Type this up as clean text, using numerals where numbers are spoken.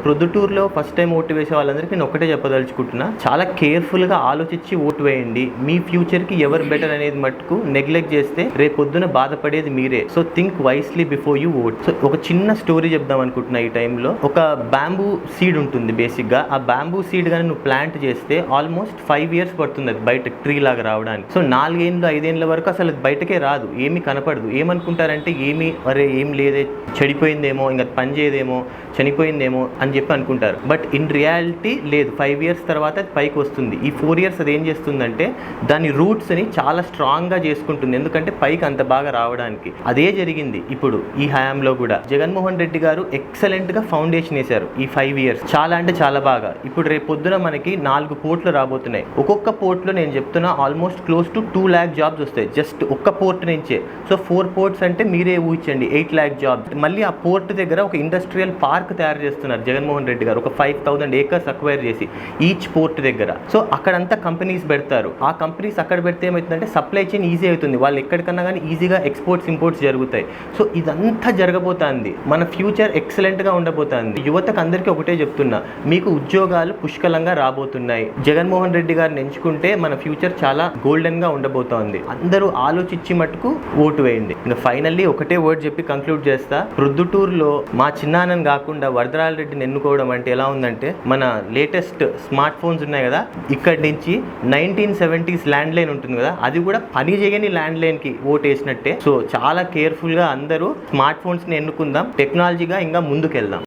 ప్రొద్దుటూరులో first time vote వేసే వాళ్ళందరికీ నేను ఒకటే చెప్పదలుచుకుంటున్నా, చాలా కేర్ఫుల్గా ఆలోచించి ఓటు వేయండి. మీ ఫ్యూచర్కి ఎవరు బెటర్ అనేది మట్టుకు నెగ్లెక్ట్ చేస్తే రేపొద్దున బాధపడేది మీరే. So think wisely before you vote. So ఒక చిన్న స్టోరీ చెప్దాం అనుకుంటున్నా. ఈ టైంలో ఒక బ్యాంబూ సీడ్ ఉంటుంది బేసిక్గా. ఆ బ్యాంబూ సీడ్ కానీ నువ్వు ప్లాంట్ చేస్తే ఆల్మోస్ట్ 5 years పడుతుంది అది బయట ట్రీ లాగా రావడానికి. సో 4 ఏళ్ళు 5 ఏళ్ళ వరకు అసలు అది బయటకే రాదు, ఏమీ కనపడదు. ఏమనుకుంటారంటే ఏం లేదే, చెడిపోయిందేమో, ఇంకా పని చేయదేమో, చనిపోయిందేమో అని చెప్పి అనుకుంటారు. బట్ ఇన్ రియాలిటీ లేదు, 5 years తర్వాత అది పైకి వస్తుంది. ఈ 4 years అది ఏం చేస్తుందంటే దాని రూట్స్ని చాలా స్ట్రాంగ్గా చేసుకుంటుంది, ఎందుకంటే పైకి అంత బాగా రావడానికి. అదే జరిగింది ఇప్పుడు ఈ హయాంలో కూడా. జగన్మోహన్ రెడ్డి గారు ఎక్సలెంట్గా ఫౌండేషన్ వేశారు ఈ 5 years, చాలా అంటే చాలా బాగా. ఇప్పుడు రేపు పొద్దున మనకి 4 పోర్ట్లు రాబోతున్నాయి. ఒక్కొక్క పోర్ట్లో నేను చెప్తున్నా almost close to 2 lakh jobs వస్తాయి జస్ట్ ఒక్క పోర్ట్ నుంచే. సో 4 ports అంటే మీరే ఊహించండి 8 lakh jobs. మళ్ళీ ఆ పోర్ట్ దగ్గర ఒక ఇండస్ట్రియల్ పార్క్ తయారు చేస్తున్నారు జగన్మోహన్ రెడ్డి గారు, ఒక 5,000 acres అక్వైర్ చేసి ఈచ్ పోర్ట్ దగ్గర. సో అక్కడంతా కంపెనీస్ పెడతారు. ఆ కంపెనీస్ అక్కడ పెడితే ఏమవుతుందంటే సప్లై చైన్ ఈజీ అవుతుంది, వాళ్ళు ఎక్కడికన్నా కానీ ఈజీగా ఎక్స్పోర్ట్స్ ఇంపోర్ట్స్ జరుగుతాయి. సో ఇదంతా జరగబోతుంది, మన ఫ్యూచర్ ఎక్సలెంట్గా ఉండబోతుంది. యువతకు అందరికీ ఒకటే చెప్తున్నా, మీకు ఉద్యోగాలు పుష్కలంగా రాబోతున్నాయి. జగన్మోహన్ రెడ్డి గారిని ఎంచుకుంటే మన ఫ్యూచర్ చాలా గోల్డెన్గా ఉండబోతోంది. అందరూ ఆలోచించి మటుకు ఓటు వేయండి. ఇంకా ఫైనల్లీ ఒకటే వర్డ్ చెప్పి కంక్లూడ్ చేస్తా. ప్రొద్దుటూరులో మా చిన్నాన్నని కాకుండా వరదరాజ రెడ్డిని ఎన్నుకోవడం అంటే ఎలా ఉందంటే, మన లేటెస్ట్ స్మార్ట్ ఫోన్స్ ఉన్నాయి కదా, ఇక్కడి నుంచి 1970s ల్యాండ్ లైన్ ఉంటుంది కదా, అది కూడా పని చేయని ల్యాండ్ లైన్కి ఓటు వేసినట్టే. సో చాలా కేర్ఫుల్గా అందరూ స్మార్ట్ ఫోన్స్ని ఎన్నుకుందాం, టెక్నాలజీగా ఇంకా ముందుకెళ్దాం.